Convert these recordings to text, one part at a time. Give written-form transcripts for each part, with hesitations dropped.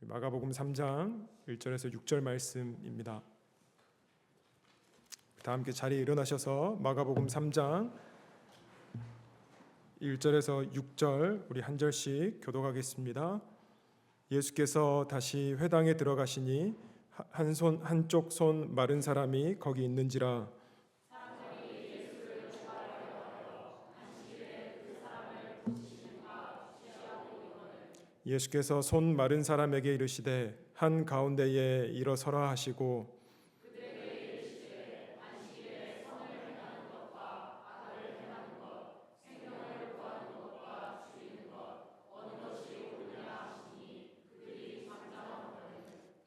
마가복음 3장 1절에서 6절 말씀입니다. 다 함께 자리에 일어나셔서 마가복음 3장 1절에서 6절 우리 한 절씩 교독하겠습니다. 예수께서 다시 회당에 들어가시니 한쪽 손 마른 사람이 거기 있는지라. 예수께서 손 마른 사람에게 이르시되 한 가운데에 일어서라 하시고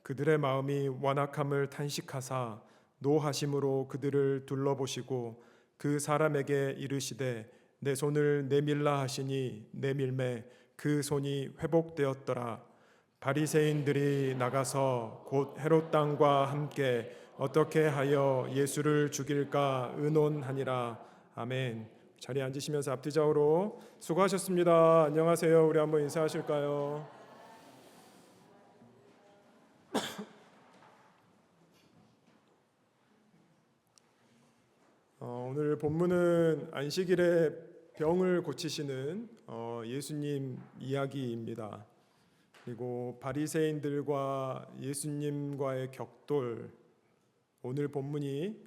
그들의 마음이 완악함을 탄식하사 노하심으로 그들을 둘러보시고 그 사람에게 이르시되 내 손을 내밀라 하시니 내밀매 그 손이 회복되었더라. 바리새인들이 나가서 곧 헤롯 당과 함께 어떻게 하여 예수를 죽일까 의논하니라. 아멘. 자리에 앉으시면서 앞뒤 좌우로 수고하셨습니다. 안녕하세요. 우리 한번 인사하실까요? 오늘 본문은 안식일에 병을 고치시는 예수님 이야기입니다. 그리고 바리새인들과 예수님과의 격돌, 오늘 본문이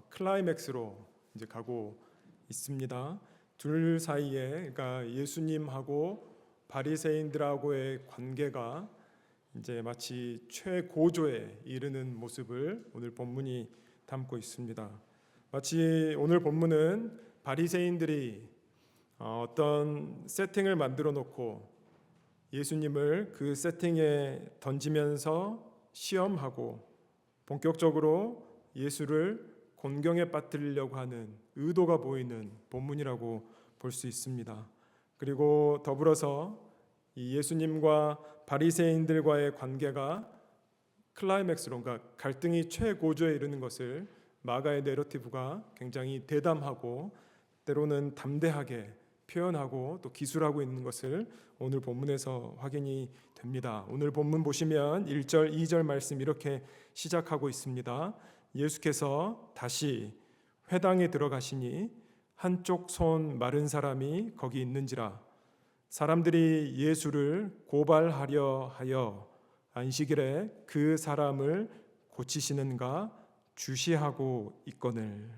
클라이맥스로 이제 가고 있습니다. 둘 사이에, 그러니까 예수님하고 바리새인들하고의 관계가 이제 마치 최고조에 이르는 모습을 오늘 본문이 담고 있습니다. 마치 오늘 본문은 바리새인들이 어떤 세팅을 만들어 놓고 예수님을 그 세팅에 던지면서 시험하고 본격적으로 예수를 곤경에 빠뜨리려고 하는 의도가 보이는 본문이라고 볼 수 있습니다. 그리고 더불어서 이 예수님과 바리새인들과의 관계가 클라이맥스로, 그러니까 갈등이 최고조에 이르는 것을 마가의 내러티브가 굉장히 대담하고 때로는 담대하게 표현하고 또 기술하고 있는 것을 오늘 본문에서 확인이 됩니다. 오늘 본문 보시면 1절, 2절 말씀 이렇게 시작하고 있습니다. 예수께서 다시 회당에 들어가시니 한쪽 손 마른 사람이 거기 있는지라. 사람들이 예수를 고발하려 하여 안식일에 그 사람을 고치시는가 주시하고 있거늘.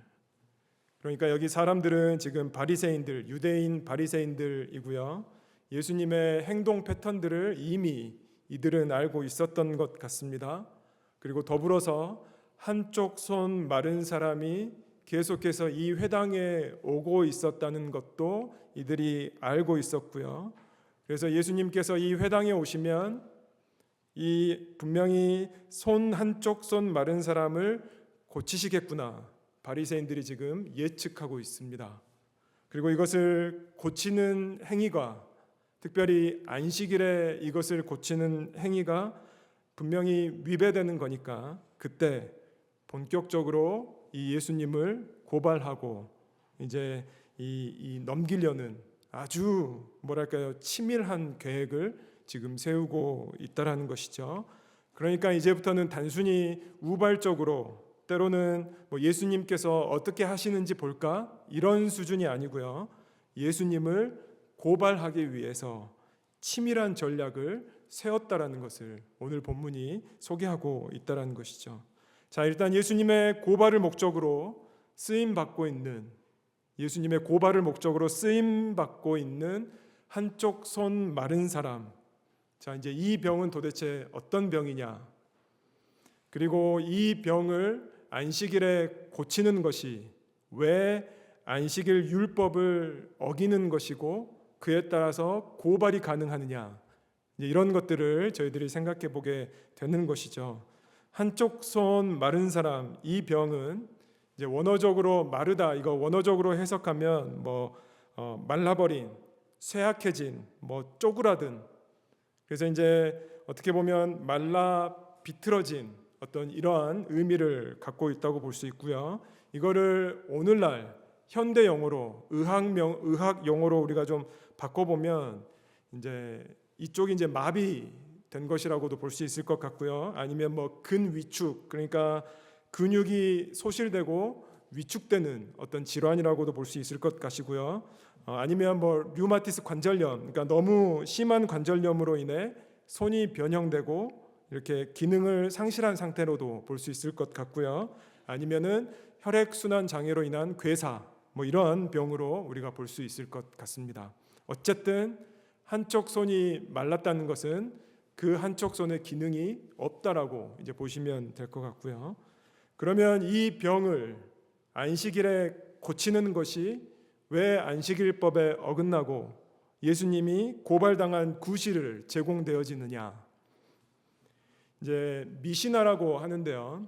그러니까 여기 사람들은 지금 바리새인들, 유대인 바리새인들이고요. 예수님의 행동 패턴들을 이미 이들은 알고 있었던 것 같습니다. 그리고 더불어서 한쪽 손 마른 사람이 계속해서 이 회당에 오고 있었다는 것도 이들이 알고 있었고요. 그래서 예수님께서 이 회당에 오시면 이 분명히 한쪽 손 마른 사람을 고치시겠구나. 바리새인들이 지금 예측하고 있습니다. 그리고 이것을 고치는 행위가, 특별히 안식일에 이것을 고치는 행위가 분명히 위배되는 거니까 그때 본격적으로 이 예수님을 고발하고 이제 이 넘기려는 아주 치밀한 계획을 지금 세우고 있다라는 것이죠. 그러니까 이제부터는 단순히 우발적으로 때로는 예수님께서 어떻게 하시는지 볼까 이런 수준이 아니고요. 예수님을 고발하기 위해서 치밀한 전략을 세웠다라는 것을 오늘 본문이 소개하고 있다라는 것이죠. 자, 일단 예수님의 고발을 목적으로 쓰임 받고 있는 한쪽 손 마른 사람. 자, 이제 이 병은 도대체 어떤 병이냐? 그리고 이 병을 안식일에 고치는 것이 왜 안식일 율법을 어기는 것이고 그에 따라서 고발이 가능하느냐, 이런 것들을 저희들이 생각해 보게 되는 것이죠. 한쪽 손 마른 사람, 이 병은 이제 원어적으로 마르다, 이거 원어적으로 해석하면 말라버린, 쇠약해진, 쪼그라든, 그래서 이제 어떻게 보면 말라 비틀어진 어떤 이러한 의미를 갖고 있다고 볼 수 있고요. 이거를 오늘날 현대 용어로 의학 용어로 우리가 좀 바꿔보면 이제 이쪽이 이제 마비 된 것이라고도 볼 수 있을 것 같고요. 아니면 뭐 근위축, 그러니까 근육이 소실되고 위축되는 어떤 질환이라고도 볼 수 있을 것 같이고요. 아니면 뭐 류마티스 관절염, 그러니까 너무 심한 관절염으로 인해 손이 변형되고 이렇게 기능을 상실한 상태로도 볼 수 있을 것 같고요. 아니면은 혈액순환 장애로 인한 괴사, 뭐 이러한 병으로 우리가 볼 수 있을 것 같습니다. 어쨌든 한쪽 손이 말랐다는 것은 그 한쪽 손의 기능이 없다라고 이제 보시면 될 것 같고요. 그러면 이 병을 안식일에 고치는 것이 왜 안식일법에 어긋나고 예수님이 고발당한 구실을 제공되어지느냐? 이제 미시나라고 하는데요.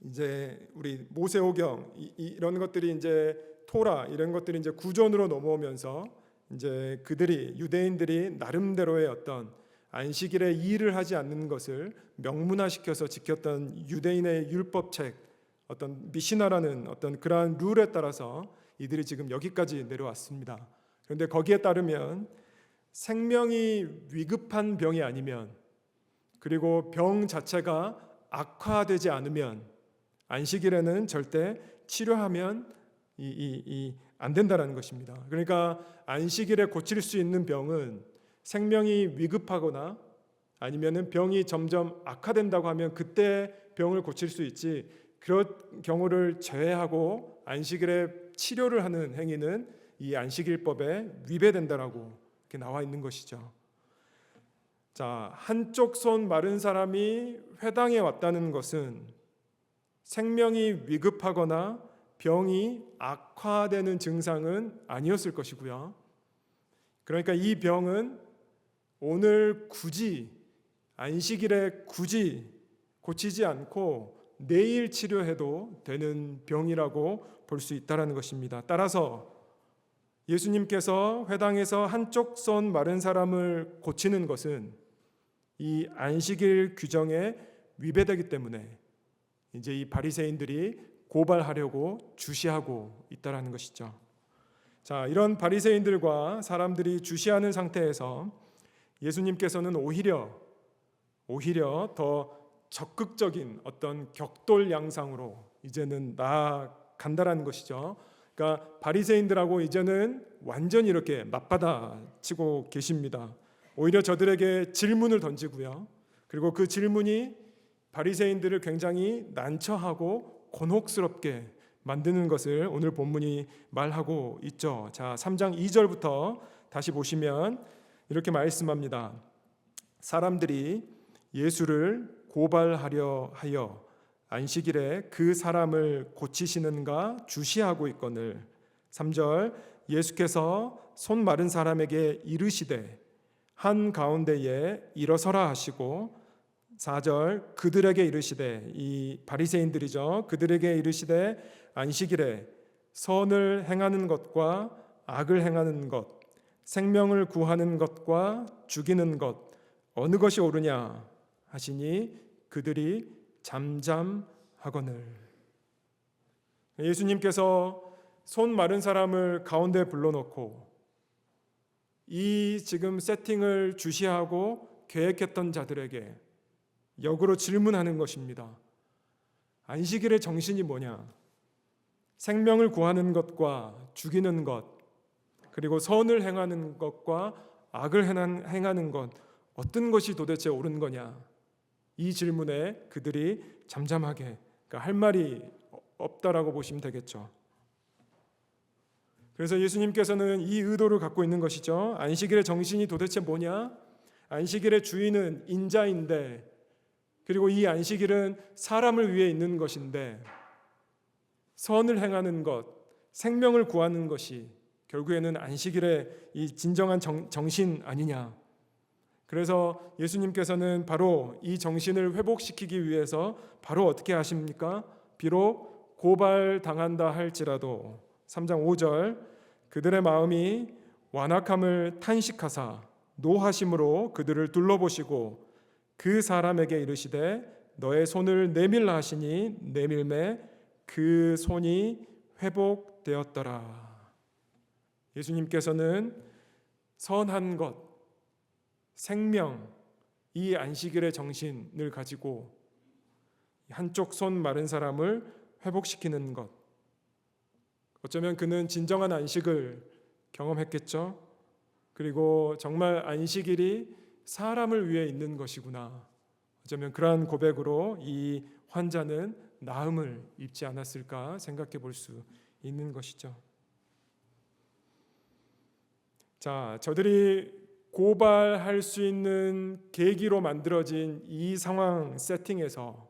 이제 우리 모세오경 이런 것들이 이제 토라 이런 것들이 이제 구전으로 넘어오면서 이제 그들이 유대인들이 나름대로의 어떤 안식일에 일을 하지 않는 것을 명문화시켜서 지켰던 유대인의 율법책 어떤 미시나라는 어떤 그러한 룰에 따라서 이들이 지금 여기까지 내려왔습니다. 그런데 거기에 따르면 생명이 위급한 병이 아니면 그리고 병 자체가 악화되지 않으면 안식일에는 절대 치료하면 안 된다라는 것입니다. 그러니까 안식일에 고칠 수 있는 병은 생명이 위급하거나 아니면은 병이 점점 악화된다고 하면 그때 병을 고칠 수 있지, 그런 경우를 제외하고 안식일에 치료를 하는 행위는 이 안식일법에 위배된다라고 이렇게 나와 있는 것이죠. 자, 한쪽 손 마른 사람이 회당에 왔다는 것은 생명이 위급하거나 병이 악화되는 증상은 아니었을 것이고요. 그러니까 이 병은 오늘 굳이 안식일에 굳이 고치지 않고 내일 치료해도 되는 병이라고 볼 수 있다는 것입니다. 따라서 예수님께서 회당에서 한쪽 손 마른 사람을 고치는 것은 이 안식일 규정에 위배되기 때문에 이제 이 바리새인들이 고발하려고 주시하고 있다라는 것이죠. 자, 이런 바리새인들과 사람들이 주시하는 상태에서 예수님께서는 오히려 더 적극적인 어떤 격돌 양상으로 이제는 나아간다라는 것이죠. 그러니까 바리새인들하고 이제는 완전히 이렇게 맞받아치고 계십니다. 오히려 저들에게 질문을 던지고요. 그리고 그 질문이 바리새인들을 굉장히 난처하고 곤혹스럽게 만드는 것을 오늘 본문이 말하고 있죠. 자, 3장 2절부터 다시 보시면 이렇게 말씀합니다. 사람들이 예수를 고발하려 하여 안식일에 그 사람을 고치시는가 주시하고 있거늘. 3절 예수께서 손 마른 사람에게 이르시되 한 가운데에 일어서라 하시고, 4절 그들에게 이르시되, 이 바리새인들이죠, 그들에게 이르시되 안식일에 선을 행하는 것과 악을 행하는 것, 생명을 구하는 것과 죽이는 것 어느 것이 옳으냐 하시니 그들이 잠잠하거늘. 예수님께서 손 마른 사람을 가운데 불러놓고 이 지금 세팅을 주시하고 계획했던 자들에게 역으로 질문하는 것입니다. 안식일의 정신이 뭐냐? 생명을 구하는 것과 죽이는 것, 그리고 선을 행하는 것과 악을 행하는 것, 어떤 것이 도대체 옳은 거냐? 이 질문에 그들이 잠잠하게, 그러니까 할 말이 없다라고 보시면 되겠죠. 그래서 예수님께서는 이 의도를 갖고 있는 것이죠. 안식일의 정신이 도대체 뭐냐? 안식일의 주인은 인자인데, 그리고 이 안식일은 사람을 위해 있는 것인데, 선을 행하는 것, 생명을 구하는 것이 결국에는 안식일의 이 진정한 정신 아니냐. 그래서 예수님께서는 바로 이 정신을 회복시키기 위해서 바로 어떻게 하십니까? 비록 고발당한다 할지라도 3장 5절 그들의 마음이 완악함을 탄식하사 노하심으로 그들을 둘러보시고 그 사람에게 이르시되 너의 손을 내밀라 하시니 내밀매 그 손이 회복되었더라. 예수님께서는 선한 것, 생명, 이 안식일의 정신을 가지고 한쪽 손 마른 사람을 회복시키는 것. 어쩌면 그는 진정한 안식을 경험했겠죠. 그리고 정말 안식일이 사람을 위해 있는 것이구나. 어쩌면 그러한 고백으로 이 환자는 나음을 입지 않았을까 생각해 볼 수 있는 것이죠. 자, 저들이 고발할 수 있는 계기로 만들어진 이 상황 세팅에서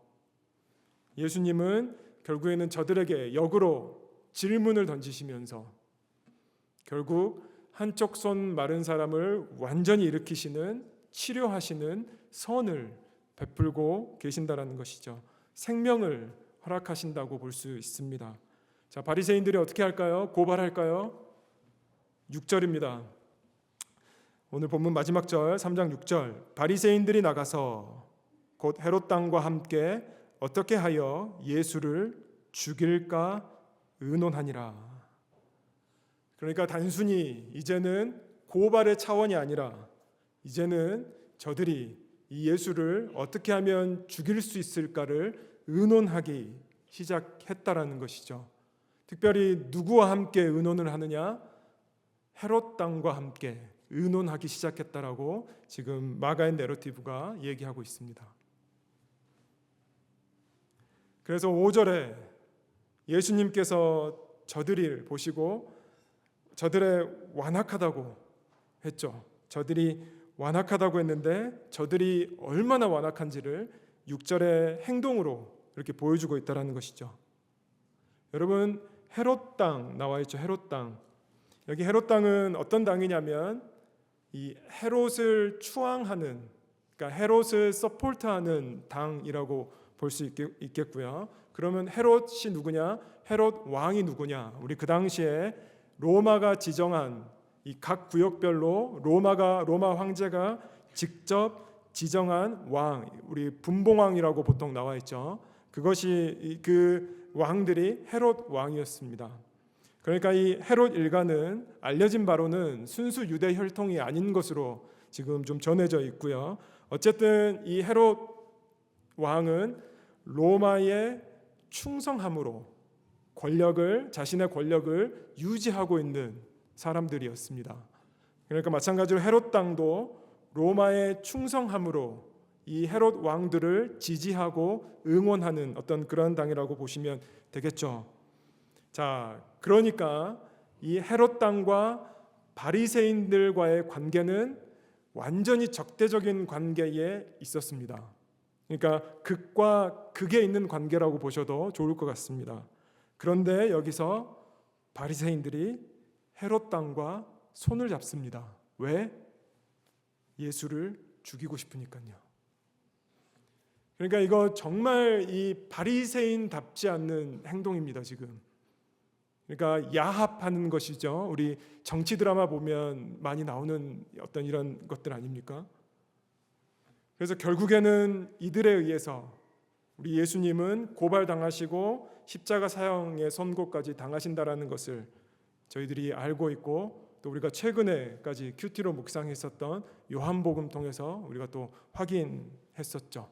예수님은 결국에는 저들에게 역으로 질문을 던지시면서 결국 한쪽 손 마른 사람을 완전히 일으키시는, 치료하시는 선을 베풀고 계신다라는 것이죠. 생명을 허락하신다고 볼 수 있습니다. 자, 바리새인들이 어떻게 할까요? 고발할까요? 6절입니다. 오늘 본문 마지막 절 3장 6절. 바리새인들이 나가서 곧 헤롯 당과 함께 어떻게 하여 예수를 죽일까 의논하니라. 그러니까 단순히 이제는 고발의 차원이 아니라 이제는 저들이 이 예수를 어떻게 하면 죽일 수 있을까를 의논하기 시작했다라는 것이죠. 특별히 누구와 함께 의논을 하느냐? 헤롯 당과 함께 의논하기 시작했다라고 지금 마가의 내러티브가 얘기하고 있습니다. 그래서 5절에 예수님께서 저들을 보시고 저들의 완악하다고 했죠. 저들이 완악하다고 했는데 저들이 얼마나 완악한지를 6절의 행동으로 이렇게 보여주고 있다는 것이죠. 여러분, 헤롯 땅 나와 있죠. 헤롯 땅. 여기 헤롯 땅은 어떤 땅이냐면 이 헤롯을 추앙하는, 그러니까 헤롯을 서포트하는 당이라고 볼 수 있겠고요. 그러면 헤롯이 누구냐? 헤롯 왕이 누구냐? 우리 그 당시에 로마가 지정한 이 각 구역별로 로마 황제가 직접 지정한 왕, 우리 분봉왕이라고 보통 나와 있죠. 그것이 그 왕들이 헤롯 왕이었습니다. 그러니까 이 헤롯 일가는 알려진 바로는 순수 유대 혈통이 아닌 것으로 지금 좀 전해져 있고요. 어쨌든 이 헤롯 왕은 로마의 충성함으로 자신의 권력을 유지하고 있는 사람들이었습니다. 그러니까 마찬가지로 헤롯 당도 로마의 충성함으로 이 헤롯 왕들을 지지하고 응원하는 어떤 그런 당이라고 보시면 되겠죠. 자, 그러니까 이 헤롯 당과 바리새인들과의 관계는 완전히 적대적인 관계에 있었습니다. 그러니까 극과 극에 있는 관계라고 보셔도 좋을 것 같습니다. 그런데 여기서 바리새인들이 헤롯 당과 손을 잡습니다. 왜? 예수를 죽이고 싶으니까요. 그러니까 이거 정말 이 바리새인답지 않는 행동입니다, 지금. 그러니까 야합하는 것이죠. 우리 정치 드라마 보면 많이 나오는 어떤 이런 것들 아닙니까? 그래서 결국에는 이들에 의해서 우리 예수님은 고발당하시고 십자가 사형의 선고까지 당하신다라는 것을 저희들이 알고 있고, 또 우리가 최근에까지 큐티로 묵상했었던 요한복음 통해서 우리가 또 확인했었죠.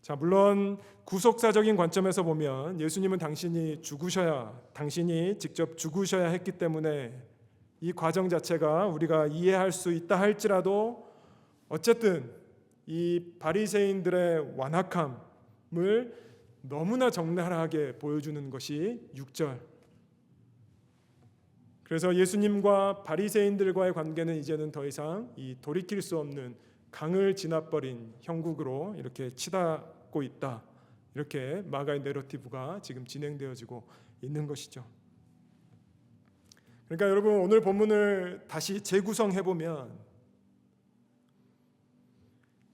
자, 물론 구속사적인 관점에서 보면 예수님은 당신이 직접 죽으셔야 했기 때문에 이 과정 자체가 우리가 이해할 수 있다 할지라도 어쨌든 이 바리새인들의 완악함을 너무나 적나라하게 보여주는 것이 6절. 그래서 예수님과 바리새인들과의 관계는 이제는 더 이상 이 돌이킬 수 없는 강을 지나버린 형국으로 이렇게 치닫고 있다. 이렇게 마가의 내러티브가 지금 진행되어지고 있는 것이죠. 그러니까 여러분, 오늘 본문을 다시 재구성해 보면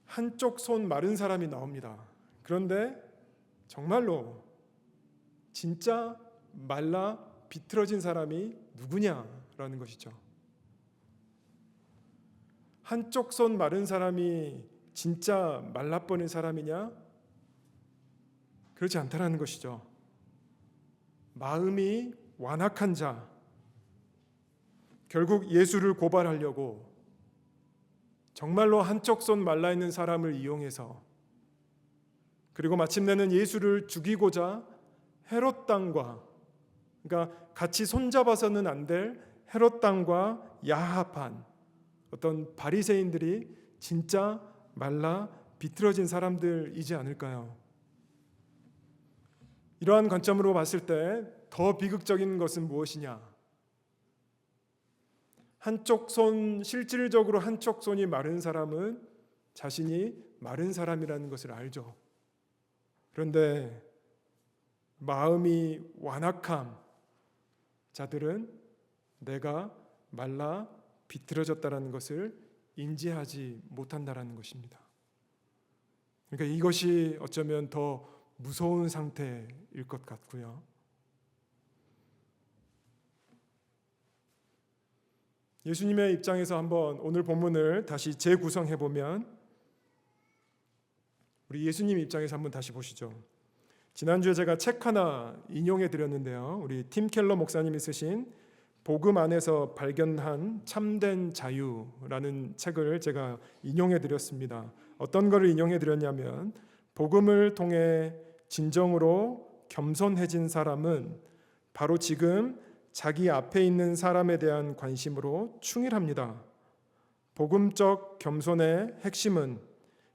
한쪽 손 마른 사람이 나옵니다. 그런데 정말로 진짜 말라 비틀어진 사람이 누구냐라는 것이죠. 한쪽 손 마른 사람이 진짜 말라버린 사람이냐? 그렇지 않다라는 것이죠. 마음이 완악한 자, 결국 예수를 고발하려고 정말로 한쪽 손 말라 있는 사람을 이용해서, 그리고 마침내는 예수를 죽이고자 헤롯 당과, 그러니까 같이 손잡아서는 안 될 헤롯 당과 야합한 어떤 바리새인들이 진짜 말라 비틀어진 사람들이지 않을까요? 이러한 관점으로 봤을 때 더 비극적인 것은 무엇이냐? 한쪽 손, 실질적으로 한쪽 손이 마른 사람은 자신이 마른 사람이라는 것을 알죠. 그런데 마음이 완악함 자들은 내가 말라 비틀어졌다라는 것을 인지하지 못한다라는 것입니다. 그러니까 이것이 어쩌면 더 무서운 상태일 것 같고요. 예수님의 입장에서 한번 오늘 본문을 다시 재구성해 보면, 우리 예수님 입장에서 한번 다시 보시죠. 지난주에 제가 책 하나 인용해 드렸는데요. 우리 팀 켈러 목사님이 쓰신 복음 안에서 발견한 참된 자유라는 책을 제가 인용해 드렸습니다. 어떤 것을 인용해 드렸냐면, 복음을 통해 진정으로 겸손해진 사람은 바로 지금 자기 앞에 있는 사람에 대한 관심으로 충실합니다. 복음적 겸손의 핵심은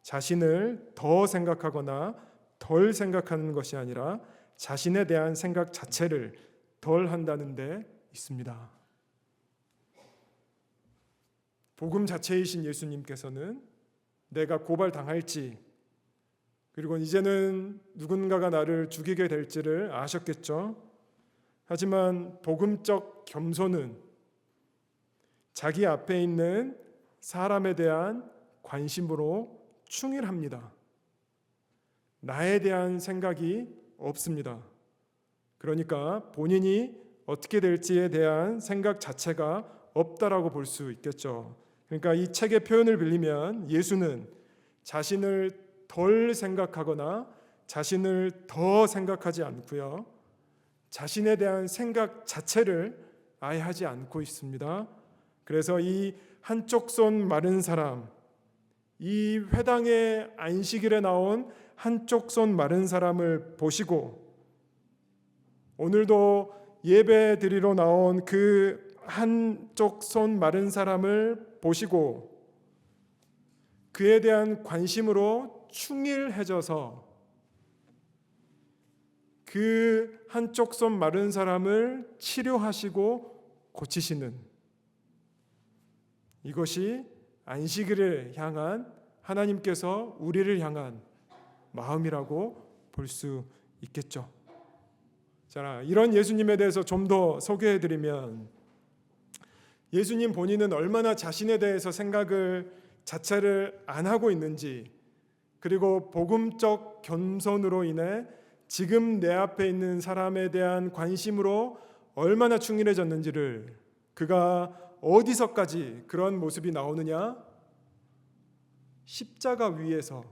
자신을 더 생각하거나 덜 생각하는 것이 아니라 자신에 대한 생각 자체를 덜 한다는 데 있습니다. 복음 자체이신 예수님께서는 내가 고발당할지, 그리고 이제는 누군가가 나를 죽이게 될지를 아셨겠죠. 하지만 복음적 겸손은 자기 앞에 있는 사람에 대한 관심으로 충실합니다. 나에 대한 생각이 없습니다. 그러니까 본인이 어떻게 될지에 대한 생각 자체가 없다라고 볼 수 있겠죠. 그러니까 이 책의 표현을 빌리면 예수는 자신을 덜 생각하거나 자신을 더 생각하지 않고요, 자신에 대한 생각 자체를 아예 하지 않고 있습니다. 그래서 이 한쪽 손 마른 사람, 이 회당의 안식일에 나온 한쪽 손 마른 사람을 보시고, 오늘도 예배 드리러 나온 그 한쪽 손 마른 사람을 보시고 그에 대한 관심으로 충실해져서 그 한쪽 손 마른 사람을 치료하시고 고치시는, 이것이 안식일을 향한 하나님께서 우리를 향한 마음이라고 볼 수 있겠죠. 자, 이런 예수님에 대해서 좀 더 소개해드리면, 예수님 본인은 얼마나 자신에 대해서 생각을 자체를 안 하고 있는지, 그리고 복음적 겸손으로 인해 지금 내 앞에 있는 사람에 대한 관심으로 얼마나 충실해졌는지를, 그가 어디서까지 그런 모습이 나오느냐? 십자가 위에서,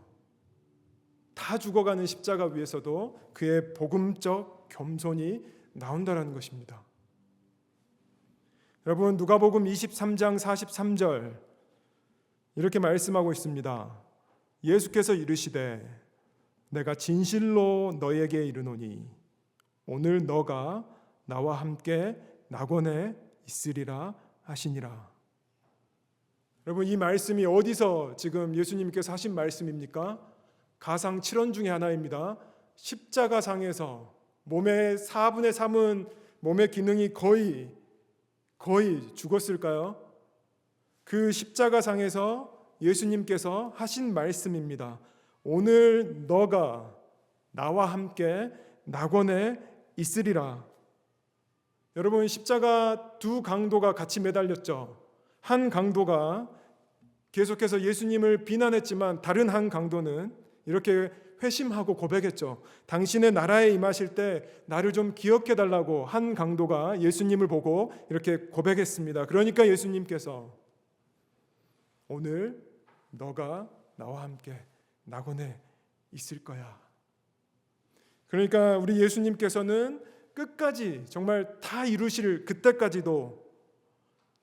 다 죽어가는 십자가 위에서도 그의 복음적 겸손이 나온다는 것입니다. 여러분, 누가복음 23장 43절 이렇게 말씀하고 있습니다. 예수께서 이르시되 내가 진실로 너에게 이르노니 오늘 너가 나와 함께 낙원에 있으리라 하시니라. 여러분, 이 말씀이 어디서 지금 예수님께서 하신 말씀입니까? 가상 7원 중에 하나입니다. 십자가상에서 몸의 4분의 3은 몸의 기능이 거의 죽었을까요? 그 십자가상에서 예수님께서 하신 말씀입니다. 오늘 너가 나와 함께 낙원에 있으리라. 여러분, 십자가 두 강도가 같이 매달렸죠. 한 강도가 계속해서 예수님을 비난했지만 다른 한 강도는 이렇게 회심하고 고백했죠. 당신의 나라에 임하실 때 나를 좀 기억해달라고 한 강도가 예수님을 보고 이렇게 고백했습니다. 그러니까 예수님께서 오늘 너가 나와 함께 낙원에 있을 거야. 그러니까 우리 예수님께서는 끝까지 정말 다 이루실 그때까지도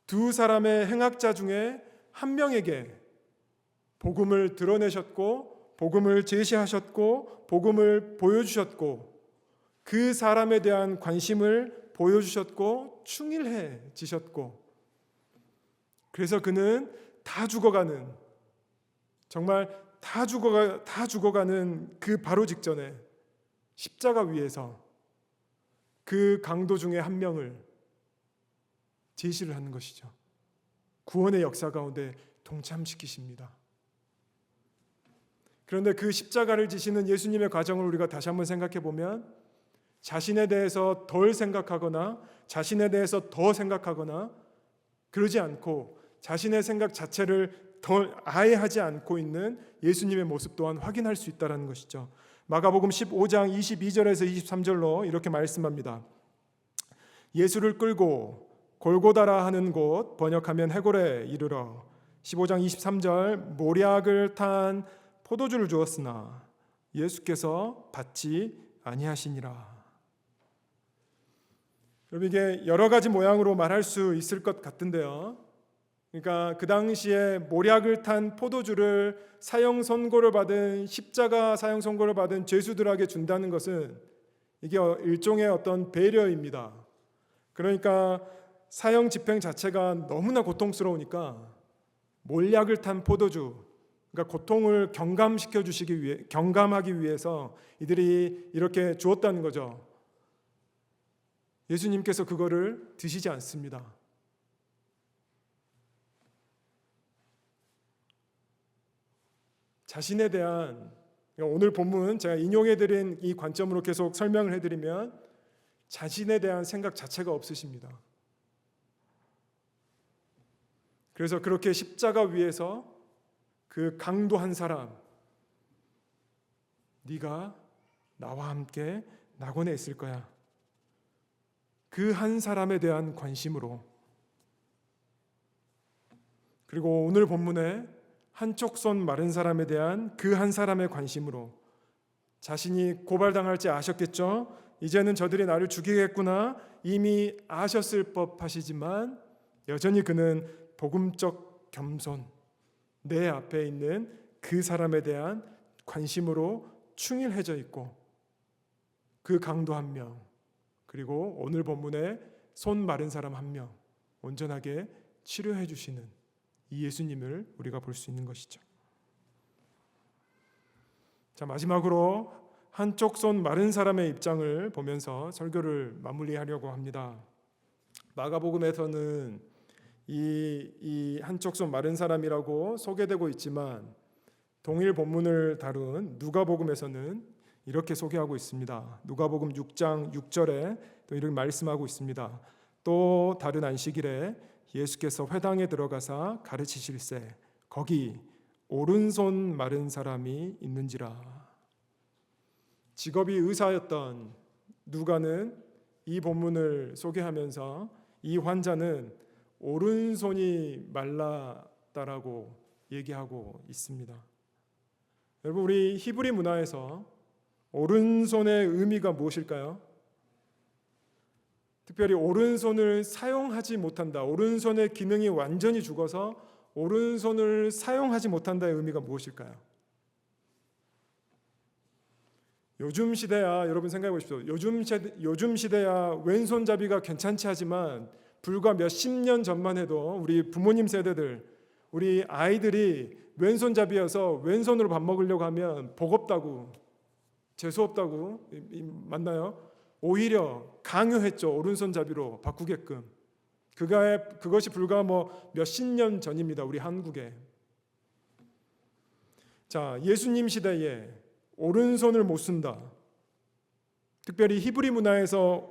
두 사람의 행악자 중에 한 명에게 복음을 드러내셨고 복음을 제시하셨고 복음을 보여주셨고 그 사람에 대한 관심을 보여주셨고 충일해지셨고 그래서 그는 다 죽어가는 정말 다 죽어가는 그 바로 직전에 십자가 위에서 그 강도 중에 한 명을 제시를 하는 것이죠. 구원의 역사 가운데 동참시키십니다. 그런데 그 십자가를 지시는 예수님의 과정을 우리가 다시 한번 생각해 보면 자신에 대해서 덜 생각하거나 자신에 대해서 더 생각하거나 그러지 않고 자신의 생각 자체를 더 아예 하지 않고 있는 예수님의 모습 또한 확인할 수 있다는 것이죠. 마가복음 15장 22절에서 23절로 이렇게 말씀합니다. 예수를 끌고 골고다라 하는 곳 번역하면 해골에 이르러 15장 23절 모략을 탄 포도주를 주었으나 예수께서 받지 아니하시니라. 여러분 이게 여러 가지 모양으로 말할 수 있을 것 같은데요. 그러니까 그 당시에 모략을 탄 포도주를 사형 선고를 받은 십자가 사형 선고를 받은 죄수들에게 준다는 것은 이게 일종의 어떤 배려입니다. 그러니까 사형 집행 자체가 너무나 고통스러우니까 몰약을 탄 포도주, 그러니까 고통을 경감하기 위해서 이들이 이렇게 주었다는 거죠. 예수님께서 그거를 드시지 않습니다. 자신에 대한 오늘 본문 제가 인용해드린 이 관점으로 계속 설명을 해드리면 자신에 대한 생각 자체가 없으십니다. 그래서 그렇게 십자가 위에서 그 강도한 사람, 네가 나와 함께 낙원에 있을 거야. 그 한 사람에 대한 관심으로, 그리고 오늘 본문에 한쪽 손 마른 사람에 대한 그 한 사람의 관심으로 자신이 고발당할지 아셨겠죠? 이제는 저들이 나를 죽이겠구나 이미 아셨을 법하시지만 여전히 그는 복음적 겸손, 내 앞에 있는 그 사람에 대한 관심으로 충일해져 있고 그 강도 한 명, 그리고 오늘 본문에 손 마른 사람 한 명 온전하게 치료해 주시는 이 예수님을 우리가 볼 수 있는 것이죠. 자, 마지막으로 한쪽 손 마른 사람의 입장을 보면서 설교를 마무리하려고 합니다. 마가복음에서는 이 한쪽 손 마른 사람이라고 소개되고 있지만 동일 본문을 다룬 누가복음에서는 이렇게 소개하고 있습니다. 누가복음 6장 6절에 또 이렇게 말씀하고 있습니다. 또 다른 안식일에 예수께서 회당에 들어가사 가르치실세 거기 오른손 마른 사람이 있는지라. 직업이 의사였던 누가는 이 본문을 소개하면서 이 환자는 오른손이 말랐다라고 얘기하고 있습니다. 여러분 우리 히브리 문화에서 오른손의 의미가 무엇일까요? 특별히 오른손을 사용하지 못한다. 오른손의 기능이 완전히 죽어서 오른손을 사용하지 못한다의 의미가 무엇일까요? 요즘 시대야 여러분 생각해 보십시오. 요즘 시대야 왼손잡이가 괜찮지 하지만 불과 몇십 년 전만 해도 우리 부모님 세대들, 우리 아이들이 왼손잡이여서 왼손으로 밥 먹으려고 하면 버겁다고, 재수없다고 맞나요? 오히려 강요했죠. 오른손잡이로 바꾸게끔. 그것이 불과 몇십 년 전입니다. 우리 한국에. 자, 예수님 시대에 오른손을 못 쓴다. 특별히 히브리 문화에서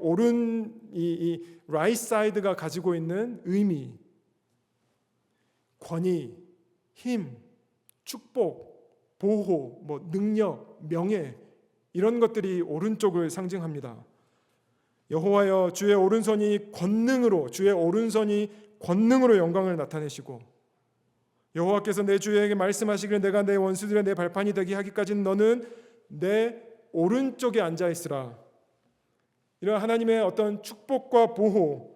이 right side가 가지고 있는 의미, 권위, 힘, 축복, 보호, 능력, 명예 이런 것들이 오른쪽을 상징합니다. 여호와여 주의 오른손이 권능으로 영광을 나타내시고 여호와께서 내 주에게 말씀하시기를 내가 내 원수들의 내 발판이 되게 하기까지는 너는 내 오른쪽에 앉아 있으라. 이런 하나님의 어떤 축복과 보호,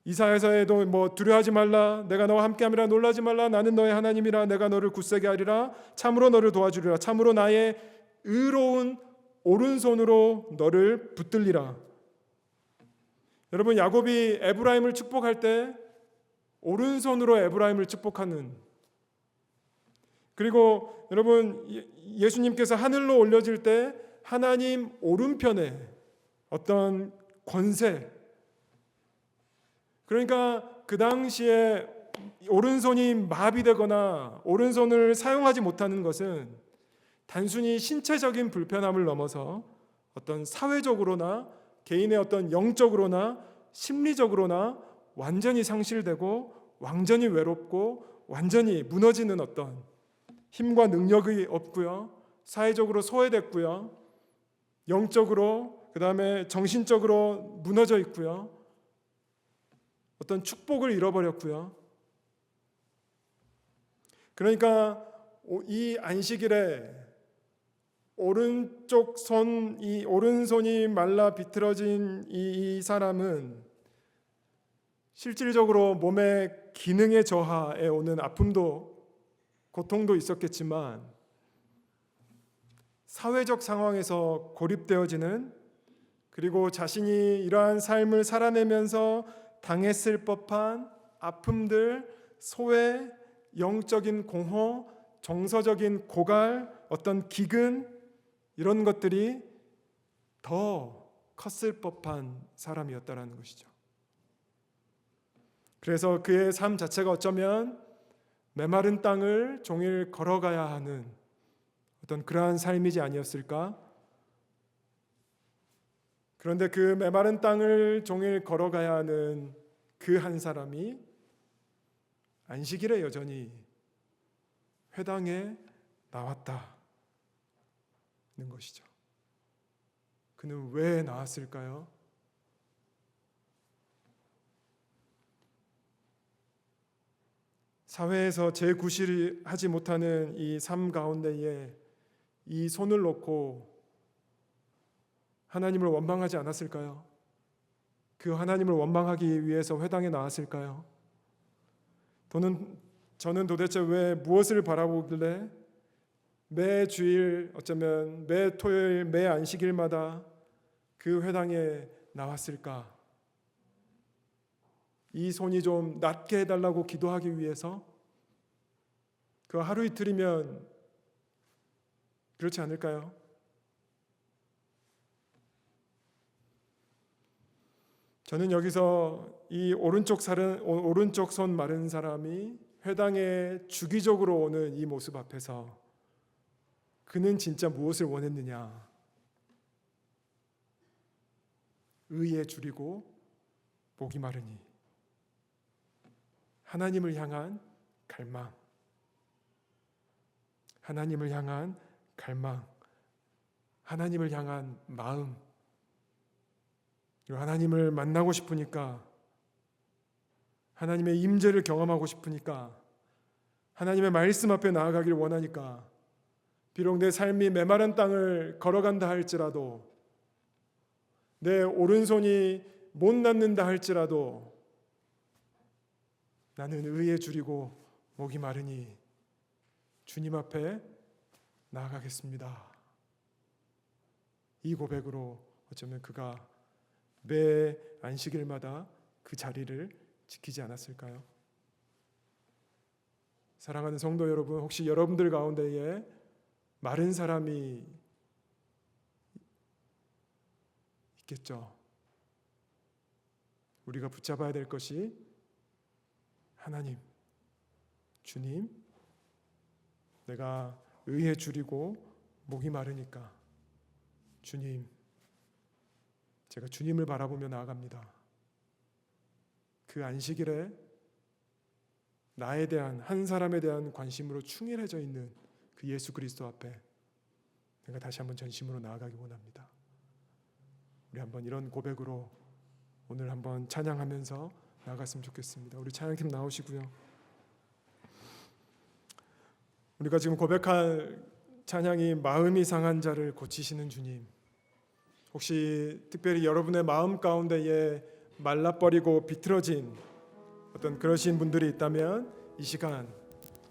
이사야서에도 뭐 두려워하지 말라, 내가 너와 함께함이라, 놀라지 말라, 나는 너의 하나님이라, 내가 너를 굳세게 하리라, 참으로 너를 도와주리라, 참으로 나의 의로운 오른손으로 너를 붙들리라. 여러분, 야곱이 에브라임을 축복할 때 오른손으로 에브라임을 축복하는, 그리고 여러분 예수님께서 하늘로 올려질 때 하나님 오른편에 어떤 권세, 그러니까 그 당시에 오른손이 마비되거나 오른손을 사용하지 못하는 것은 단순히 신체적인 불편함을 넘어서 어떤 사회적으로나 개인의 어떤 영적으로나 심리적으로나 완전히 상실되고 완전히 외롭고 완전히 무너지는 어떤 힘과 능력이 없고요, 사회적으로 소외됐고요, 영적으로 그다음에 정신적으로 무너져 있고요, 어떤 축복을 잃어버렸고요. 그러니까 이 안식일에 오른쪽 손, 이 오른손이 말라 비틀어진 이 사람은 실질적으로 몸의 기능의 저하에 오는 아픔도 고통도 있었겠지만 사회적 상황에서 고립되어지는, 그리고 자신이 이러한 삶을 살아내면서 당했을 법한 아픔들, 소외, 영적인 공허, 정서적인 고갈, 어떤 기근, 이런 것들이 더 컸을 법한 사람이었다라는 것이죠. 그래서 그의 삶 자체가 어쩌면 메마른 땅을 종일 걸어가야 하는 어떤 그러한 삶이지 아니었을까? 그런데 그 메마른 땅을 종일 걸어가야 하는 그 한 사람이 안식일에 여전히 회당에 나왔다는 것이죠. 그는 왜 나왔을까요? 사회에서 재구실하지 못하는 이 삶 가운데에 이 손을 놓고 하나님을 원망하지 않았을까요? 그 하나님을 원망하기 위해서 회당에 나왔을까요? 저는 도대체 왜 무엇을 바라보길래 매 주일, 어쩌면 매 토요일, 매 안식일마다 그 회당에 나왔을까? 이 손이 좀 낫게 해달라고 기도하기 위해서? 그 하루 이틀이면 그렇지 않을까요? 저는 여기서 이 오른쪽 손 마른 사람이 회당에 주기적으로 오는 이 모습 앞에서 그는 진짜 무엇을 원했느냐? 의에 줄이고 목이 마르니, 하나님을 향한 갈망, 하나님을 향한 갈망, 하나님을 향한 마음, 그리고 하나님을 만나고 싶으니까, 하나님의 임재를 경험하고 싶으니까, 하나님의 말씀 앞에 나아가길 원하니까, 비록 내 삶이 메마른 땅을 걸어간다 할지라도, 내 오른손이 못 낫는다 할지라도 나는 의에 줄이고 목이 마르니 주님 앞에 나아가겠습니다. 이 고백으로 어쩌면 그가 매 안식일마다 그 자리를 지키지 않았을까요? 사랑하는 성도 여러분, 혹시 여러분들 가운데에 마른 사람이 있겠죠? 우리가 붙잡아야 될 것이 하나님, 주님, 내가 의에 줄이고 목이 마르니까 주님, 제가 주님을 바라보며 나아갑니다. 그 안식일에 나에 대한, 한 사람에 대한 관심으로 충실해져 있는 그 예수 그리스도 앞에 내가 다시 한번 전심으로 나아가기 원합니다. 우리 한번 이런 고백으로 오늘 한번 찬양하면서 나아갔으면 좋겠습니다. 우리 찬양팀 나오시고요. 우리가 지금 고백할 찬양이 마음이 상한 자를 고치시는 주님, 혹시 특별히 여러분의 마음 가운데에 말라버리고 비틀어진 어떤 그러신 분들이 있다면 이 시간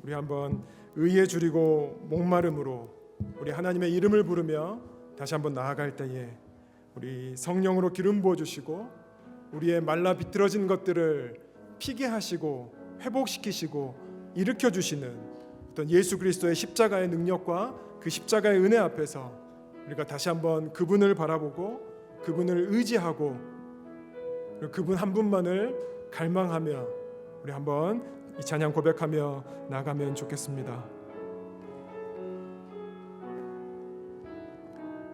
우리 한번 의에 줄이고 목마름으로 우리 하나님의 이름을 부르며 다시 한번 나아갈 때에 우리 성령으로 기름 부어 주시고 우리의 말라 비틀어진 것들을 피게 하시고 회복시키시고 일으켜 주시는 어떤 예수 그리스도의 십자가의 능력과 그 십자가의 은혜 앞에서 우리가 다시 한번 그분을 바라보고 그분을 의지하고 그분 한 분만을 갈망하며 우리 한번 이 찬양 고백하며 나가면 좋겠습니다.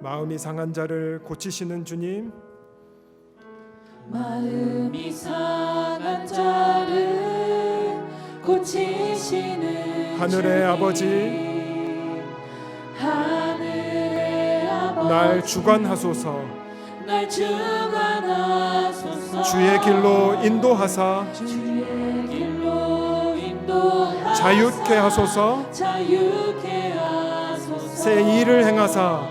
마음이 상한 자를 고치시는 주님, 마음이 상한 자를 고치시는 하늘의 아버지, 하늘의 아버지 날 주관하소서. 날 주관하소서. 주의 길로 인도하사 주의 길로 인도하사 자유케 하소서. 자유케 하소서. 새 일을 행하사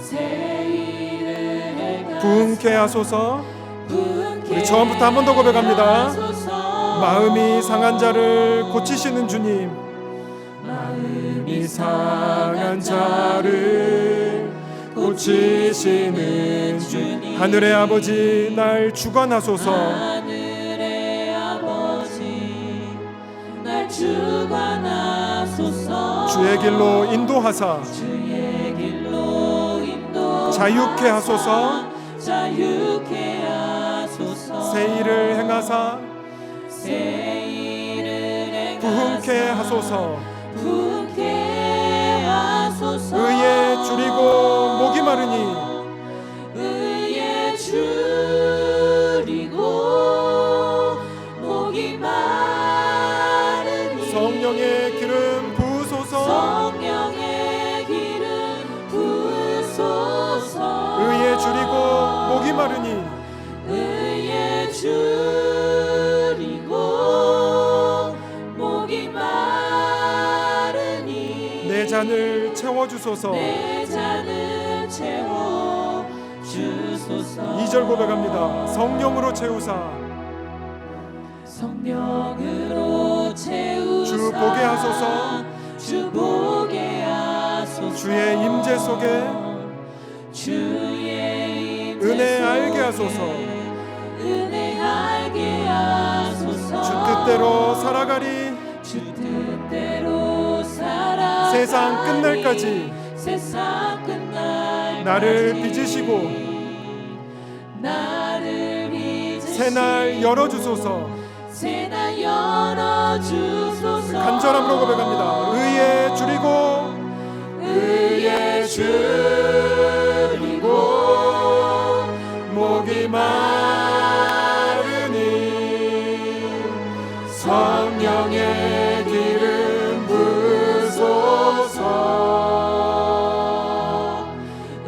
새 일을 행하사 부흥케 하소서. 부흥케 우리 처음부터 한 번 더 고백합니다. 하소서. 마음이 상한 자를 고치시는 주님, 마음이 상한 자를 고치시는 주님, 하늘의 아버지 날 주관하소서. 하늘의 아버지 날 주관하소서. 주의 길로 인도하사 주의 길로 인도하사 자유케 하소서. 자유케 하소서. 새 일을 행하사 새 일을 행하사 부흥케 하소서. 부흥케 하소서. 의에 줄이고 목이 마르니 의에 줄이고 목이 마르니 성령의 기름 부으소서. 성령의 기름 부으소서. 의에 줄이고 목이 마르니 의에 줄이고 목이 마르니 내 잔을 채워주소서. 내 잔을 채워 주소서. 2절 고백합니다. 성령으로 채우사 성령으로 채우사 주 보게 하소서. 주 보게 하소서. 주의 임재 속에 주의 임재 은혜 속에 알게 하소서. 은혜 알게 하소서. 주 뜻대로 살아가리. 주 뜻대로 살아가리. 세상 끝날까지 세상 끝날까지 나를 빚으시고 나를 빚으시고 새날 열어주소서. 새날 열어주소서. 간절함으로 고백합니다. 의에 줄이고 의에 줄이고 목이 마르니 성령의 기름 부으소서.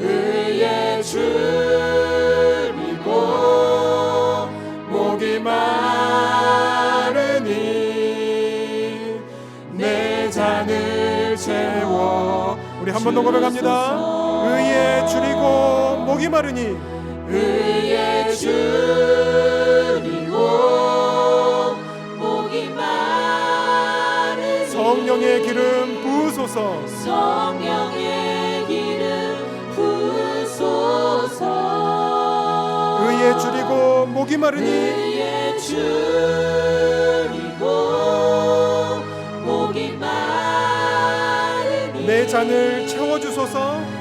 의에 줄이고 목이 마르니 내 잔을 채워. 우리 한 번 더 고백합니다. 의에 줄이고 목이 마르니 의에 줄이고 목이 마르니 성령의 기름 부으소서. 성령의 기름 부으소서. 의에 줄이고 목이 마르니 의에 줄이고 목이 마르니 내 잔을 채워주소서.